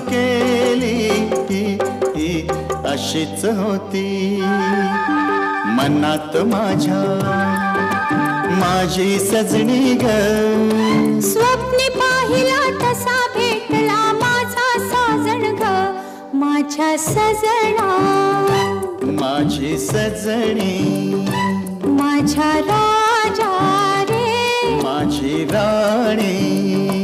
केली अशीच होती मनात माझ्या माझी सजनी ग. स्वप्ने पाहिला तसा भेटला माझा साजण ग. माझ्या सजना माझी सजनी माझ्या राजा रे माझी राणी.